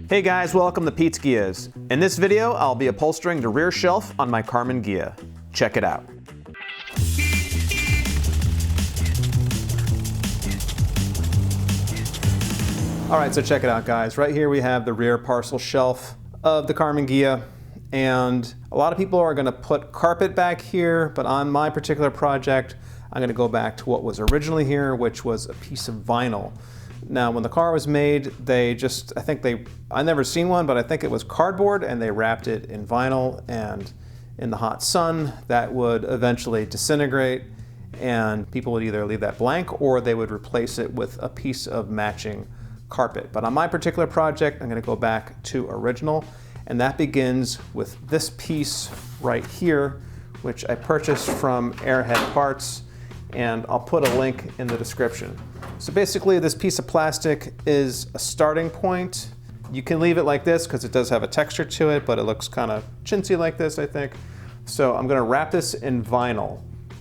Hey guys, welcome to Pete's Ghias. In this video, I'll be upholstering the rear shelf on my Karmann Ghia. Check it out. All right, so check it out, guys. Right here we have the rear parcel shelf of the Karmann Ghia, and a lot of people are gonna put carpet back here, but on my particular project, I'm gonna go back to what was originally here, which was a piece of vinyl. Now, when the car was made, I never seen one, but I think it was cardboard, and they wrapped it in vinyl, and in the hot sun, that would eventually disintegrate, and people would either leave that blank or they would replace it with a piece of matching carpet. But on my particular project, I'm gonna go back to original, and that begins with this piece right here, which I purchased from Airhead Parts, and I'll put a link in the description. So basically, this piece of plastic is a starting point. You can leave it like this because it does have a texture to it, but it looks kind of chintzy like this, I think. So I'm gonna wrap this in vinyl.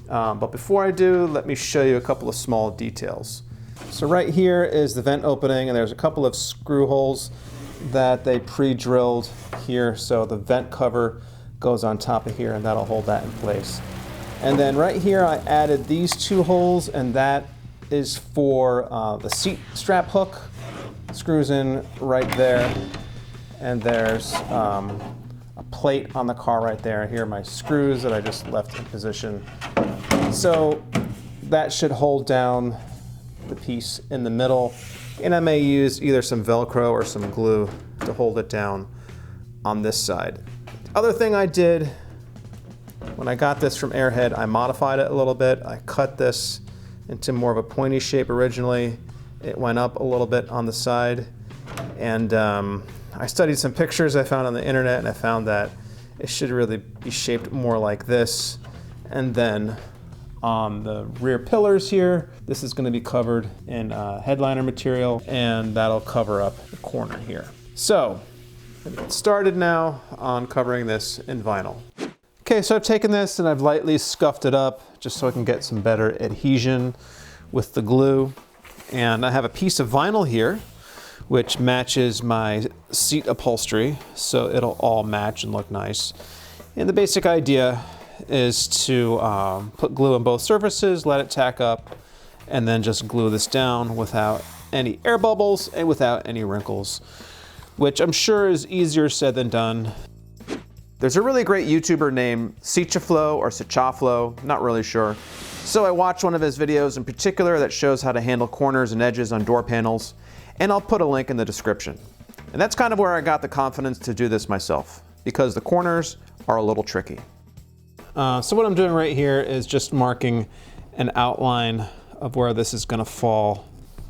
But before I do, let me show you a couple of small details. So right here is the vent opening, and there's a couple of screw holes that they pre-drilled here. So the vent cover goes on top of here, and that'll hold that in place. And then right here, I added these two holes, and that is for the seat strap hook. It screws in right there, and there's a plate on the car right there. Here are my screws that I just left in position. So that should hold down the piece in the middle, and I may use either some Velcro or some glue to hold it down on this side. Other thing I did, when I got this from Airhead, I modified it a little bit. I cut this into more of a pointy shape originally. It went up a little bit on the side, and I studied some pictures I found on the internet, and I found that it should really be shaped more like this. And then on the rear pillars here, this is going to be covered in headliner material, and that'll cover up the corner here. So I'm going to get started now on covering this in vinyl. Okay, so I've taken this and I've lightly scuffed it up just so I can get some better adhesion with the glue. And I have a piece of vinyl here which matches my seat upholstery, so it'll all match and look nice. And the basic idea is to put glue on both surfaces, let it tack up, and then just glue this down without any air bubbles and without any wrinkles, which I'm sure is easier said than done. There's a really great YouTuber named Sichaflow or Sichaflow, not really sure. So I watched one of his videos in particular that shows how to handle corners and edges on door panels, and I'll put a link in the description. And that's kind of where I got the confidence to do this myself, because the corners are a little tricky. So what I'm doing right here is just marking an outline of where this is gonna fall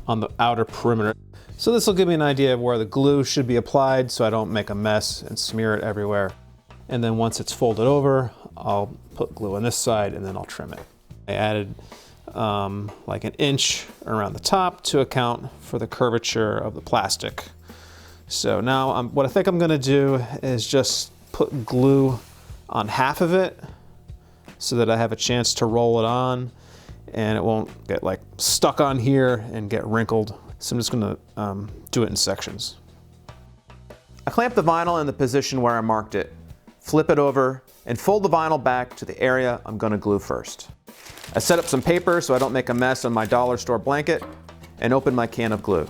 on the outer perimeter. So this will give me an idea of where the glue should be applied so I don't make a mess and smear it everywhere. And then once it's folded over, I'll put glue on this side and then I'll trim it. I added like an inch around the top to account for the curvature of the plastic. So now what I think I'm gonna do is just put glue on half of it so that I have a chance to roll it on and it won't get like stuck on here and get wrinkled. So I'm just gonna do it in sections. I clamp the vinyl in the position where I marked it, flip it over, and fold the vinyl back to the area I'm gonna glue first. I set up some paper so I don't make a mess on my dollar store blanket, and open my can of glue.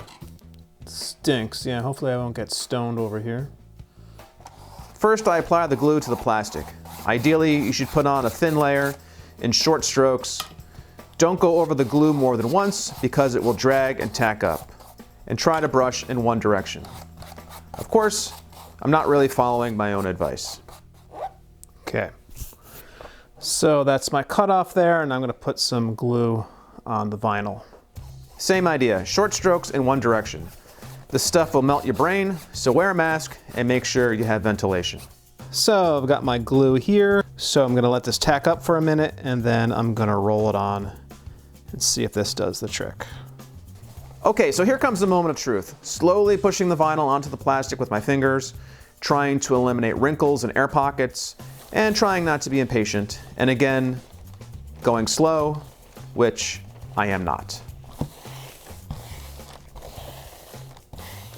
Stinks, yeah, hopefully I won't get stoned over here. First, I apply the glue to the plastic. Ideally, you should put on a thin layer in short strokes. Don't go over the glue more than once because it will drag and tack up. And try to brush in one direction. Of course, I'm not really following my own advice. Okay, so that's my cutoff there, and I'm gonna put some glue on the vinyl. Same idea, short strokes in one direction. This stuff will melt your brain, so wear a mask and make sure you have ventilation. So I've got my glue here, so I'm gonna let this tack up for a minute, and then I'm gonna roll it on and see if this does the trick. Okay, so here comes the moment of truth. Slowly pushing the vinyl onto the plastic with my fingers, trying to eliminate wrinkles and air pockets, and trying not to be impatient. And again, going slow, which I am not.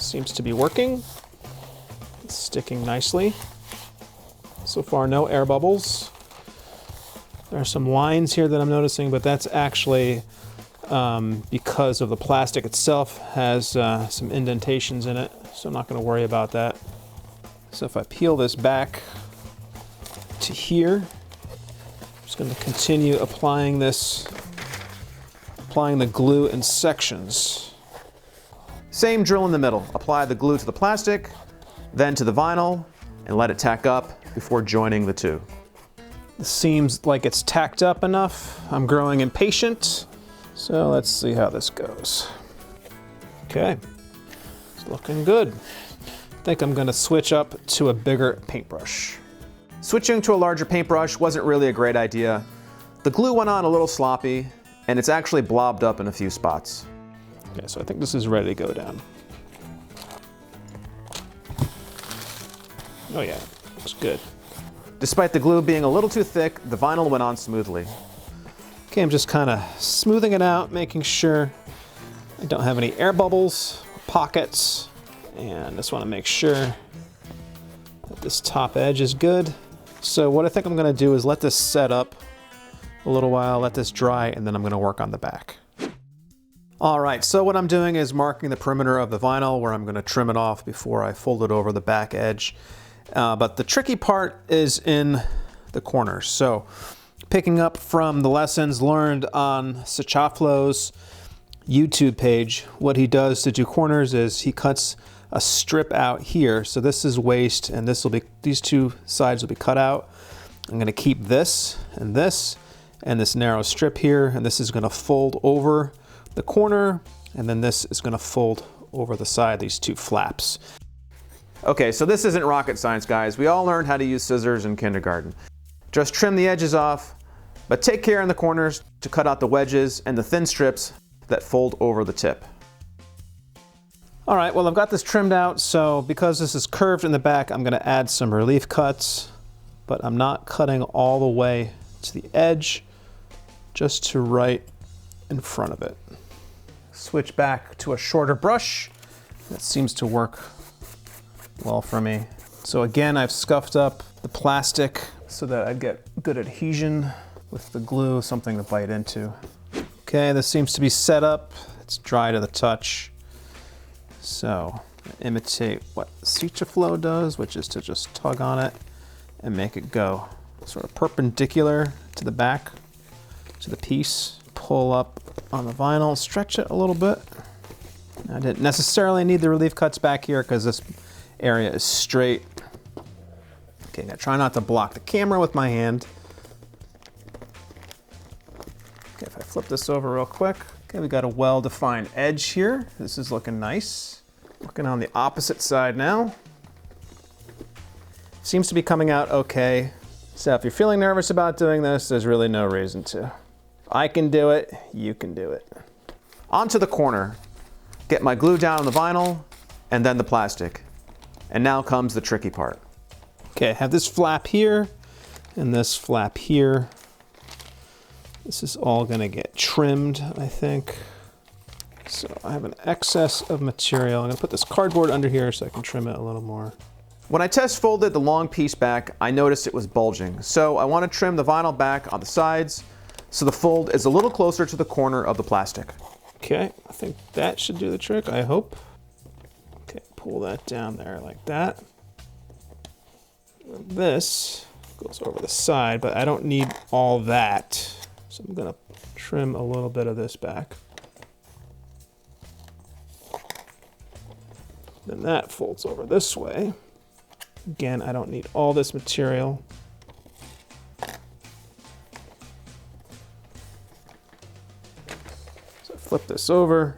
seems to be working. It's sticking nicely. So far, no air bubbles. There are some lines here that I'm noticing, but that's actually because of the plastic itself has some indentations in it, so I'm not going to worry about that. So if I peel this back to here, I'm just going to continue applying the glue in sections. Same drill in the middle. Apply the glue to the plastic, then to the vinyl, and let it tack up before joining the two. It seems like it's tacked up enough. I'm growing impatient, so let's see how this goes. Okay, it's looking good. I think I'm gonna switch up to a bigger paintbrush. Switching to a larger paintbrush wasn't really a great idea. The glue went on a little sloppy, and it's actually blobbed up in a few spots. Okay, so I think this is ready to go down. Oh yeah, looks good. Despite the glue being a little too thick, the vinyl went on smoothly. Okay, I'm just kind of smoothing it out, making sure I don't have any air bubbles, pockets, and just want to make sure that this top edge is good. So what I think I'm going to do is let this set up a little while, let this dry, and then I'm going to work on the back. All right, so what I'm doing is marking the perimeter of the vinyl where I'm going to trim it off before I fold it over the back edge. But the tricky part is in the corners. So picking up from the lessons learned on Sachaflo's YouTube page, what he does to do corners is he cuts a strip out here. So this is waste, and these two sides will be cut out. I'm going to keep this and this narrow strip here, and this is going to fold over the corner, and then this is going to fold over the side, these two flaps. Okay, so this isn't rocket science, guys. We all learned how to use scissors in kindergarten. Just trim the edges off, but take care in the corners to cut out the wedges and the thin strips that fold over the tip. All right, well, I've got this trimmed out, so because this is curved in the back, I'm gonna add some relief cuts, but I'm not cutting all the way to the edge, just to right in front of it. Switch back to a shorter brush. That seems to work well for me. So again, I've scuffed up the plastic so that I get good adhesion with the glue, something to bite into. Okay, this seems to be set up. It's dry to the touch. So imitate what Sachaflo does, which is to just tug on it and make it go sort of perpendicular to the back, to the piece. Pull up on the vinyl, stretch it a little bit. I didn't necessarily need the relief cuts back here because this area is straight. Okay, now try not to block the camera with my hand. Okay, if I flip this over real quick. Okay, we got a well-defined edge here. This is looking nice. Working on the opposite side now. Seems to be coming out okay. So if you're feeling nervous about doing this, there's really no reason to. If I can do it, you can do it. Onto the corner. Get my glue down on the vinyl and then the plastic. And now comes the tricky part. Okay, I have this flap here and this flap here. This is all gonna get trimmed, I think. So I have an excess of material. I'm gonna put this cardboard under here so I can trim it a little more. When I test folded the long piece back, I noticed it was bulging. So I wanna trim the vinyl back on the sides so the fold is a little closer to the corner of the plastic. Okay, I think that should do the trick, I hope. Okay, pull that down there like that. This goes over the side, but I don't need all that. So I'm gonna trim a little bit of this back. Then that folds over this way. Again, I don't need all this material. So flip this over.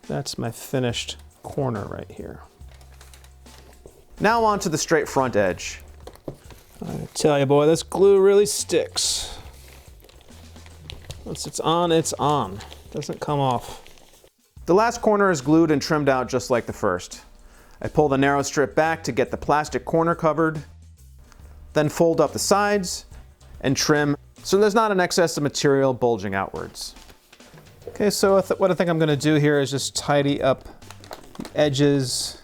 That's my finished corner right here. Now on to the straight front edge. I tell you, boy, this glue really sticks. Once it's on, it's on. Doesn't come off. The last corner is glued and trimmed out just like the first. I pull the narrow strip back to get the plastic corner covered, then fold up the sides and trim so there's not an excess of material bulging outwards. Okay, so what I think I'm gonna do here is just tidy up edges.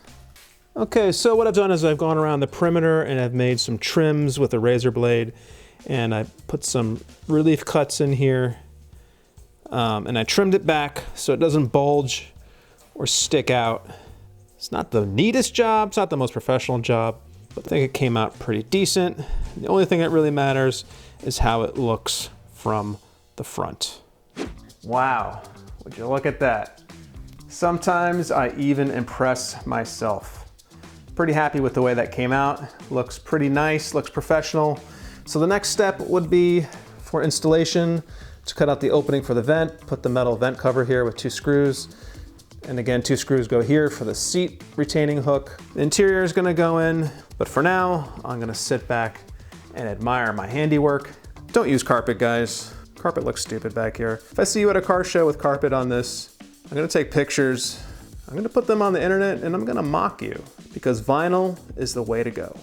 Okay, so what I've done is I've gone around the perimeter and I've made some trims with a razor blade, and I put some relief cuts in here, and I trimmed it back so it doesn't bulge or stick out. It's not the neatest job, it's not the most professional job, but I think it came out pretty decent. The only thing that really matters is how it looks from the front. Wow, would you look at that? Sometimes I even impress myself. Pretty happy with the way that came out. Looks pretty nice, looks professional. So the next step would be for installation to cut out the opening for the vent, put the metal vent cover here with 2 screws. And again, 2 screws go here for the seat retaining hook. The interior is gonna go in, but for now, I'm gonna sit back and admire my handiwork. Don't use carpet, guys. Carpet looks stupid back here. If I see you at a car show with carpet on this, I'm gonna take pictures, I'm gonna put them on the internet, and I'm gonna mock you, because vinyl is the way to go.